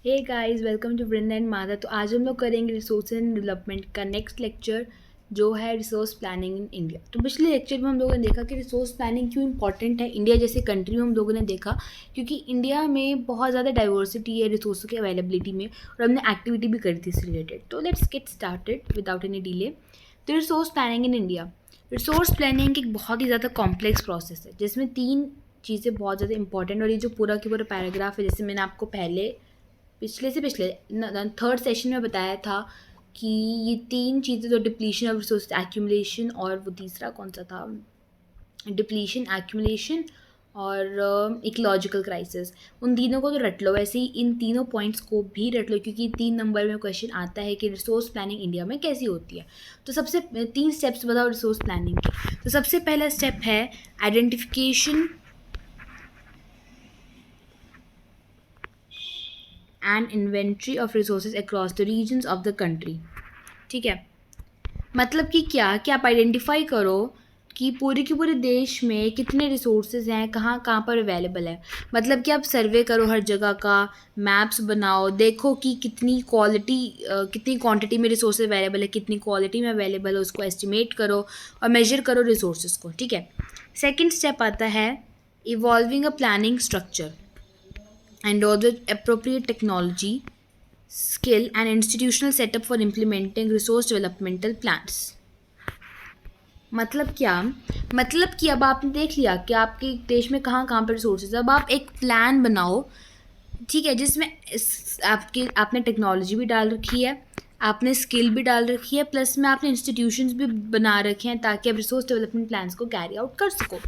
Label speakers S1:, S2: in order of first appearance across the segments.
S1: Hey guys, welcome to Vrinda and Madha. तो आज हम लोग करेंगे रिसोर्स एंड डेवलपमेंट का नेक्स्ट लेक्चर, जो है रिसोर्स प्लानिंग इन इंडिया। तो पिछले लेक्चर में हम लोगों ने देखा कि रिसोर्स प्लानिंग क्यों इंपॉर्टेंट है इंडिया जैसे कंट्री में। हम लोगों ने देखा क्योंकि इंडिया में बहुत ज़्यादा डाइवर्सिटी है रिसोर्स की अवेलेबिलिटी में, और हमने एक्टिविटी भी करी थी इससे रिलेटेड। तो let's get started without any delay. तो resource planning in India, resource planning एक बहुत ही ज़्यादा कॉम्प्लेक्स प्रोसेस है जिसमें तीन चीज़ें बहुत ज़्यादा इंपॉर्टेंट, और ये जो पूरा की पूरा पैराग्राफ है, जैसे मैंने आपको पिछले थर्ड सेशन में बताया था कि ये तीन चीज़ें, तो डिप्लीशन ऑफ रिसोर्स एक्यूमुलेशन, और वो तीसरा कौन सा था, डिप्लीशन एक्यूमुलेशन और इकोलॉजिकल क्राइसिस, उन तीनों को तो रट लो। वैसे ही इन तीनों पॉइंट्स को भी रट लो, क्योंकि 3 नंबर में क्वेश्चन आता है कि रिसोर्स प्लानिंग इंडिया में कैसी होती है। तो सबसे 3 स्टेप्स बताओ रिसोर्स प्लानिंग के। तो सबसे पहला स्टेप है identification and inventory of resources across the regions of the country. ठीक है, मतलब कि क्या कि आप आइडेंटिफाई करो कि पूरे के पूरे देश में कितने रिसोर्सेज हैं, कहाँ कहाँ पर अवेलेबल है। मतलब कि आप सर्वे करो हर जगह का, मैप्स बनाओ, देखो कि कितनी क्वांटिटी में रिसोर्सेज अवेलेबल है, कितनी क्वालिटी में अवेलेबल है, उसको एस्टिमेट करो और मेजर करो रिसोर्सेज को। ठीक है, सेकेंड स्टेप आता है evolving a planning structure and order appropriate technology, skill and institutional setup for implementing resource developmental plans। मतलब क्या, मतलब कि अब आपने देख लिया कि आपके देश में कहाँ कहाँ पर रिसोर्सेज, अब आप एक प्लान बनाओ। ठीक है, जिसमें आपने टेक्नोलॉजी भी डाल रखी है, आपने स्किल भी डाल रखी है, प्लस में आपने इंस्टीट्यूशंस भी बना रखे हैं ताकि आप रिसोर्स डेवलपमेंट प्लान्स को कैरी आउट कर सको।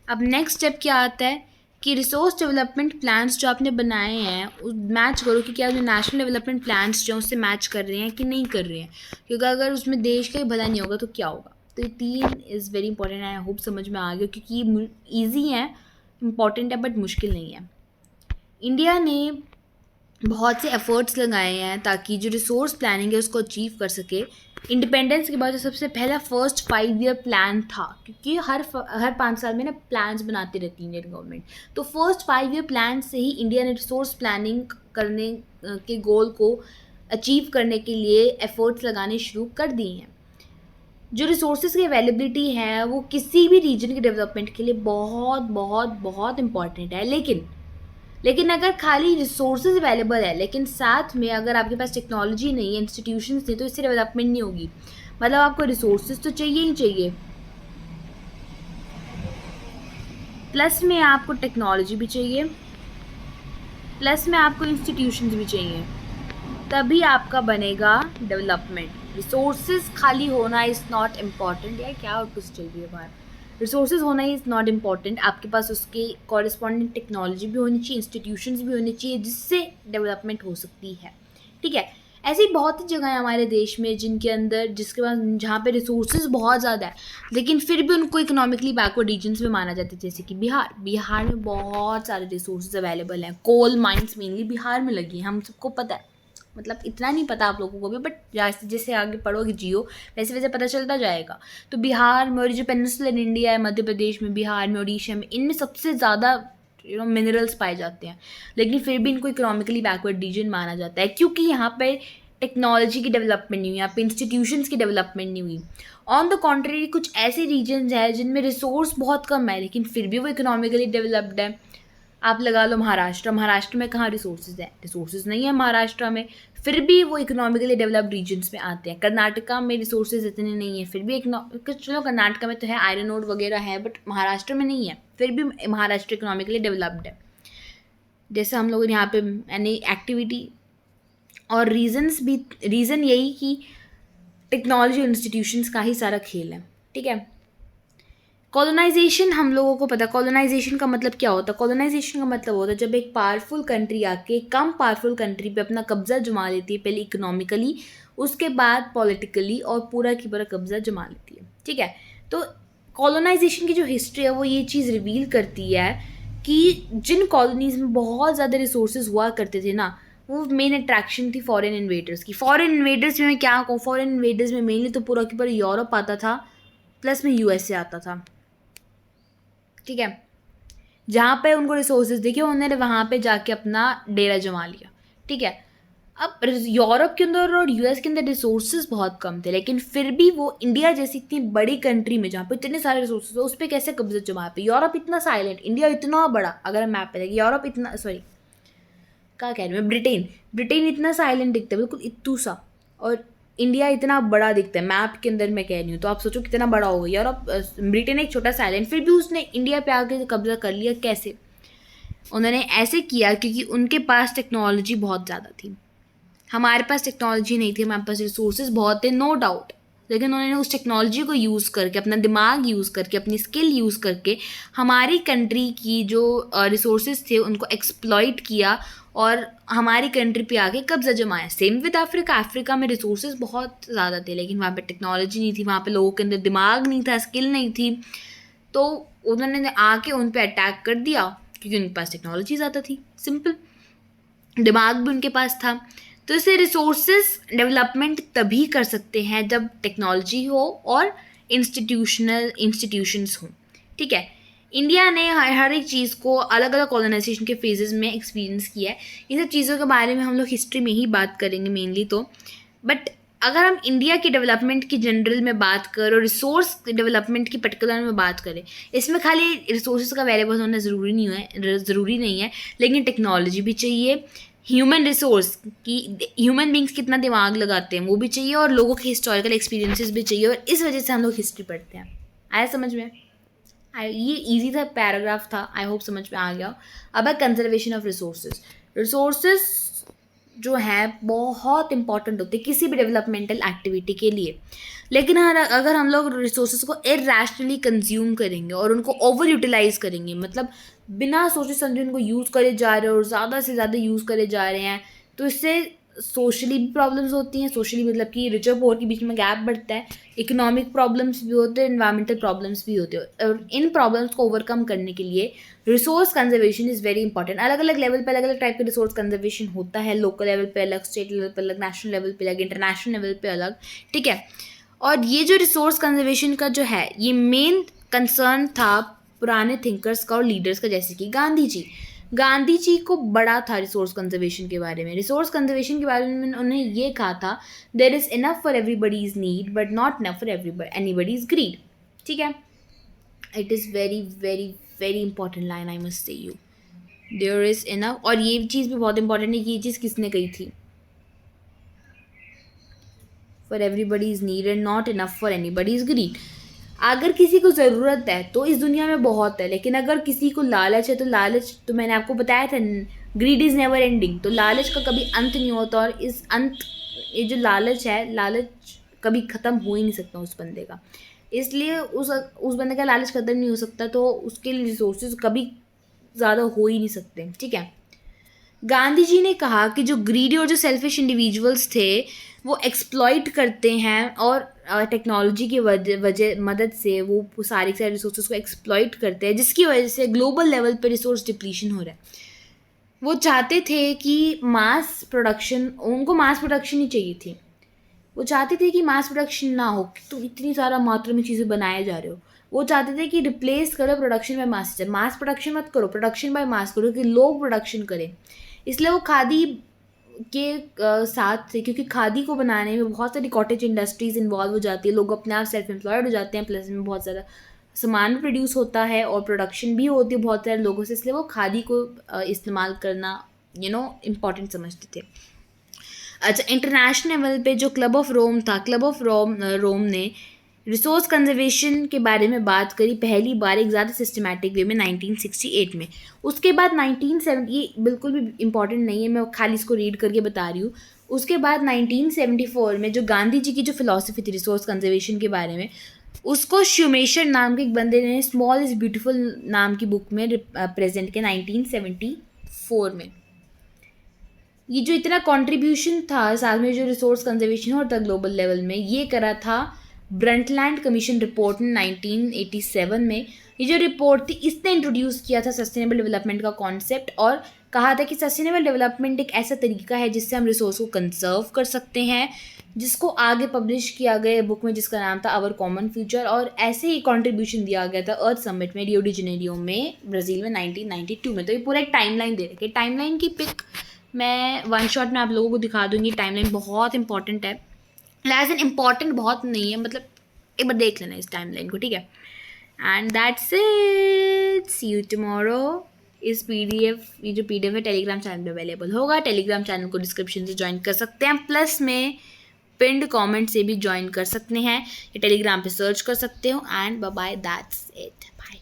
S1: अब नेक्स्ट स्टेप क्या आता है कि रिसोर्स डेवलपमेंट प्लान्स जो आपने बनाए हैं उस मैच करो कि क्या जो नेशनल डेवलपमेंट प्लान्स जो उससे मैच कर रहे हैं कि नहीं कर रहे हैं, क्योंकि अगर उसमें देश का ही भला नहीं होगा तो क्या होगा। तो ये तीन is very important. I hope समझ में आ गया, क्योंकि ये ईजी है, इंपॉर्टेंट है, बट मुश्किल नहीं है। इंडिया ने बहुत से एफर्ट्स लगाए हैं ताकि जो रिसोर्स प्लानिंग है उसको अचीव कर सके। इंडिपेंडेंस के बाद जो सबसे पहला फर्स्ट 5 ईयर प्लान था, क्योंकि हर 5 साल में ना प्लान्स बनाती रहती है इंडियन गवर्नमेंट। तो फर्स्ट 5 ईयर प्लान से ही इंडिया ने रिसोर्स प्लानिंग करने के गोल को अचीव करने के लिए एफर्ट्स लगाने शुरू कर दिए हैं। जो रिसोर्सेज की अवेलेबिलिटी है वो किसी भी रीजन के डेवलपमेंट के लिए बहुत बहुत बहुत इंपॉर्टेंट है। लेकिन अगर खाली रिसोर्सेज अवेलेबल है लेकिन साथ में अगर आपके पास टेक्नोलॉजी नहीं है, इंस्टीट्यूशंस नहीं, तो इससे डेवलपमेंट नहीं होगी। मतलब आपको रिसोर्सेज तो चाहिए ही चाहिए, प्लस में आपको टेक्नोलॉजी भी चाहिए, प्लस में आपको इंस्टीट्यूशंस भी चाहिए, तभी आपका बनेगा डेवलपमेंट। रिसोर्सेज खाली होना इज़ नॉट इम्पॉर्टेंट। यार क्या कुछ चल रही है बाहर। रिसोर्सेज होना इज़ नॉट इम्पॉर्टेंट, आपके पास उसके कॉरेस्पॉन्डिंग टेक्नोलॉजी भी होनी चाहिए, इंस्टीट्यूशंस भी होनी चाहिए, जिससे डेवलपमेंट हो सकती है। ठीक है, ऐसी बहुत ही जगह है हमारे देश में जिनके अंदर जिसके पास जहाँ पे रिसोर्सेज बहुत ज़्यादा है लेकिन फिर भी उनको इकोनॉमिकली बैकवर्ड रीजन्स में माना जाता है, जैसे कि बिहार में बहुत सारे रिसोर्सेज अवेलेबल हैं। कोल माइंस मेनली बिहार में लगी हैं, हम सबको पता है। मतलब इतना नहीं पता आप लोगों को भी, बट जैसे जैसे आगे पढ़ोगे जियो वैसे वैसे पता चलता जाएगा। तो बिहार में, और जो पेनिनसुलर इंडिया है, मध्य प्रदेश में, बिहार में, उड़ीसा में, इनमें सबसे ज़्यादा मिनरल्स पाए जाते हैं। लेकिन फिर भी इनको इकोनॉमिकली बैकवर्ड रीजन माना जाता है, क्योंकि यहाँ पे टेक्नोलॉजी की डेवलपमेंट नहीं हुई, यहाँ पे इंस्टीट्यूशंस की डेवलपमेंट नहीं हुई। ऑन द कॉन्ट्री कुछ ऐसे रीजन्स हैं जिनमें रिसोर्स बहुत कम है लेकिन फिर भी वो इकोनॉमिकली डेवलप्ड है। आप लगा लो महाराष्ट्र में कहाँ रिसोर्सेज है, रिसोर्सेज नहीं है महाराष्ट्र में, फिर भी वो इकोनॉमिकली डेवलप्ड रीजन्स में आते हैं। कर्नाटका में रिसोर्सेज इतने नहीं है, फिर भी चलो कर्नाटका में तो है, आयरन ओर वगैरह है, बट महाराष्ट्र में नहीं है, फिर भी महाराष्ट्र इकोनॉमिकली डेवलप्ड है। जैसे हम लोग यहाँ पे यानी एक्टिविटी और रीज़न यही कि टेक्नोलॉजी इंस्टीट्यूशंस का ही सारा खेल है। ठीक है, कॉलोनाइजेशन हम लोगों को पता है। कॉलोनाइजेशन का मतलब क्या होता है? कॉलोनाइजेशन का मतलब होता है जब एक पावरफुल कंट्री आके कम पावरफुल कंट्री पे अपना कब्जा जमा लेती है, पहले इकोनॉमिकली, उसके बाद पॉलिटिकली, और पूरा की पूरा कब्जा जमा लेती है। ठीक है, तो कॉलोनाइजेशन की जो हिस्ट्री है वो ये चीज़ रिवील करती है कि जिन कॉलोनीज़ में बहुत ज़्यादा रिसोर्सेज हुआ करते थे ना, वो मेन अट्रैक्शन थी फॉरेन इन्वेडर्स की। फॉरेन इन्वेडर्स में मैं क्या कहूँ, फॉरेन इन्वेडर्स में मेनली तो पूरा की पूरा यूरोप आता था, प्लस में यूएसए आता था। ठीक है, जहाँ पे उनको रिसोर्सेज दिखे उन्होंने वहाँ पे जाके अपना डेरा जमा लिया। ठीक है। अब यूरोप के अंदर और यूएस के अंदर रिसोर्सेज बहुत कम थे, लेकिन फिर भी वो इंडिया जैसी इतनी बड़ी कंट्री में जहाँ पे इतने सारे रिसोर्सेज हो उस पर कैसे कब्जा जमा पे। यूरोप इतना साइलेंट, इंडिया इतना बड़ा, अगर हम मैप पे देखें यूरोप इतना, सॉरी क्या कह रही हूँ मैं, ब्रिटेन इतना साइलेंट दिखता है, बिल्कुल इत्तू सा, और इंडिया इतना बड़ा दिखता है मैप के अंदर मैं कह रही हूँ। तो आप सोचो कितना बड़ा होगा यूरोप। ब्रिटेन एक छोटा साइलेंट, फिर भी उसने इंडिया पे आके कब्जा कर लिया। कैसे? उन्होंने ऐसे किया क्योंकि उनके पास टेक्नोलॉजी बहुत ज़्यादा थी, हमारे पास टेक्नोलॉजी नहीं थी। हमारे पास रिसोर्सेज बहुत थे, नो डाउट, लेकिन उन्होंने उस टेक्नोलॉजी को यूज़ करके, अपना दिमाग यूज़ करके, अपनी स्किल यूज़ करके हमारी कंट्री की जो रिसोर्सेज थे उनको एक्सप्लॉइट किया और हमारी कंट्री पे आके कब्जा जमाया। सेम विद अफ्रीका में रिसोर्सेज बहुत ज़्यादा थे, लेकिन वहाँ पे टेक्नोलॉजी नहीं थी, वहाँ पे लोगों के अंदर दिमाग नहीं था, स्किल नहीं थी, तो उन्होंने आके उन पर अटैक कर दिया क्योंकि उनके पास टेक्नोलॉजी ज़्यादा थी, सिंपल, दिमाग भी उनके पास था। तो इसे रिसोर्सेज डेवलपमेंट तभी कर सकते हैं जब टेक्नोलॉजी हो और इंस्टीट्यूशंस हों, ठीक है। इंडिया ने हर एक चीज़ को अलग अलग कॉलोनाइजेशन के फेजेस में एक्सपीरियंस किया है। इन सब चीज़ों के बारे में हम लोग हिस्ट्री में ही बात करेंगे मेनली तो, बट अगर हम इंडिया की डेवलपमेंट की जनरल में बात करें और रिसोर्स डेवलपमेंट की पर्टिकुलर में बात करें, इसमें खाली रिसोर्सेज का अवेलेबल होना ज़रूरी नहीं है, लेकिन टेक्नोलॉजी भी चाहिए, ह्यूमन रिसोर्स की, ह्यूमन बींग्स कितना दिमाग लगाते हैं वो भी चाहिए, और लोगों के हिस्टोरिकल एक्सपीरियंसेस भी चाहिए, और इस वजह से हम लोग हिस्ट्री पढ़ते हैं। आया समझ में? ये इजी था, पैराग्राफ था, आई होप समझ में आ गया। अब है कंजर्वेशन ऑफ रिसोर्सेज जो है बहुत इंपॉर्टेंट होते हैं किसी भी डेवलपमेंटल एक्टिविटी के लिए, लेकिन अगर हम लोग रिसोर्सेज को इरैशनली कंज्यूम करेंगे और उनको ओवर यूटिलाइज करेंगे, मतलब बिना सोचे समझे उनको यूज़ करे जा रहे हैं और ज़्यादा से ज़्यादा यूज़ करे जा रहे हैं, तो इससे सोशली भी प्रॉब्लम्स होती हैं। सोशली मतलब कि रिच और पुअर के बीच में गैप बढ़ता है, इकोनॉमिक प्रॉब्लम्स भी होते हैं, एनवायरमेंटल प्रॉब्लम्स भी होते हैं, और इन प्रॉब्लम्स को ओवरकम करने के लिए resource conservation is very important. अलग अलग लेवल पे अलग अलग टाइप का रिसोर्स कंजर्वेशन होता है, लोकल लेवल पे अलग, स्टेट लेवल पे अलग, नेशनल लेवल पे अलग, इंटरनेशनल लेवल पे अलग, ठीक है। और ये जो रिसोर्स कंजर्वेशन का जो है ये मेन कंसर्न था पुराने थिंकर्स का और लीडर्स का, जैसे कि गांधी जी को बड़ा था रिसोर्स कंजर्वेशन के बारे में। रिसोर्स कंजर्वेशन के बारे में उन्होंने ये कहा था, there is enough for everybody's need but not enough for anybody's greed, ठीक है। It is very very very important line, I must say you, there is enough. और ये चीज़ भी बहुत इंपॉर्टेंट है कि ये चीज़ किसने कही थी, for everybody's need and not enough for anybody's greed. अगर किसी को ज़रूरत है तो इस दुनिया में बहुत है, लेकिन अगर किसी को लालच है तो लालच, तो मैंने आपको बताया था ग्रीड इज़ नेवर एंडिंग, तो लालच का कभी अंत नहीं होता, और ये जो लालच है, लालच कभी ख़त्म हो ही नहीं सकता उस बंदे का, इसलिए उस बंदे का लालच ख़त्म नहीं हो सकता, तो उसके लिए रिसोर्सेज कभी ज़्यादा हो ही नहीं सकते, ठीक है। गांधी जी ने कहा कि जो ग्रीडी और जो सेल्फिश इंडिविजुअल्स थे वो एक्सप्लॉइट करते हैं, और टेक्नोलॉजी की मदद से वो सारे रिसोर्सेज को एक्सप्लॉइट करते हैं, जिसकी वजह से ग्लोबल लेवल पे रिसोर्स डिप्लीशन हो रहा है। वो चाहते थे कि उनको मास प्रोडक्शन ही चाहिए थी। वो चाहते थे कि मास प्रोडक्शन ना हो, तो इतनी सारा मात्रा में चीज़ें बनाए जा रहे हो। वो चाहते थे कि रिप्लेस करो प्रोडक्शन बाय मास प्रोडक्शन मत करो, प्रोडक्शन बाय मास करो, कि लोग प्रोडक्शन करें। इसलिए वो खादी के साथ थे, क्योंकि खादी को बनाने में बहुत सारी कॉटेज इंडस्ट्रीज़ इन्वॉल्व हो जाती है, लोग अपने आप सेल्फ एम्प्लॉयड हो जाते हैं, प्लस में बहुत ज़्यादा सामान भी प्रोड्यूस होता है और प्रोडक्शन भी होती है बहुत सारे लोगों से, इसलिए वो खादी को इस्तेमाल करना इम्पॉर्टेंट समझते थे। अच्छा, इंटरनेशनल लेवल पे जो क्लब ऑफ रोम ने रिसोर्स कंजर्वेशन के बारे में बात करी पहली बार एक ज़्यादा सिस्टमैटिक वे में 1968 में। उसके बाद 1970, ये बिल्कुल भी इम्पॉर्टेंट नहीं है, मैं खाली इसको रीड करके बता रही हूँ। उसके बाद 1974 में जो गांधी जी की जो फिलॉसफी थी रिसोर्स कंजर्वेशन के बारे में, उसको श्यूमेशर नाम के एक बंदे ने स्मॉल इज़ ब्यूटीफुल नाम की बुक में प्रेजेंट किया 1974 में। ये जो इतना कंट्रीब्यूशन था साथ में जो रिसोर्स कंजर्वेशन होता ग्लोबल लेवल में, ये करा था ब्रंटलैंड कमीशन रिपोर्ट ने 1987 में। ये जो रिपोर्ट थी इसने इंट्रोड्यूस किया था सस्टेनेबल डेवलपमेंट का कॉन्सेप्ट, और कहा था कि सस्टेनेबल डेवलपमेंट एक ऐसा तरीका है जिससे हम रिसोर्स को कंजर्व कर सकते हैं, जिसको आगे पब्लिश किया गया बुक में जिसका नाम था आवर कॉमन फ्यूचर। और ऐसे ही कंट्रीब्यूशन दिया गया था अर्थ समिट में रियो डी जेनेरियो में ब्राज़ील में 1992 में। तो ये पूरा एक टाइमलाइन दे रखी है, टाइमलाइन की पिक मैं वन शॉट में आप लोगों को दिखा दूँगी, टाइमलाइन बहुत इंपॉर्टेंट है, एज़ एन इम्पॉर्टेंट बहुत नहीं है, मतलब एक बार देख लेना इस टाइमलाइन को, ठीक है। And that's it, see you tomorrow. इस PDF, ये जो PDF है टेलीग्राम चैनल में अवेलेबल होगा, टेलीग्राम चैनल को डिस्क्रिप्शन से ज्वाइन कर सकते हैं, प्लस में पिंड कमेंट से भी ज्वाइन कर सकते हैं, या टेलीग्राम पे सर्च कर सकते हो। And bye bye, that's it, bye.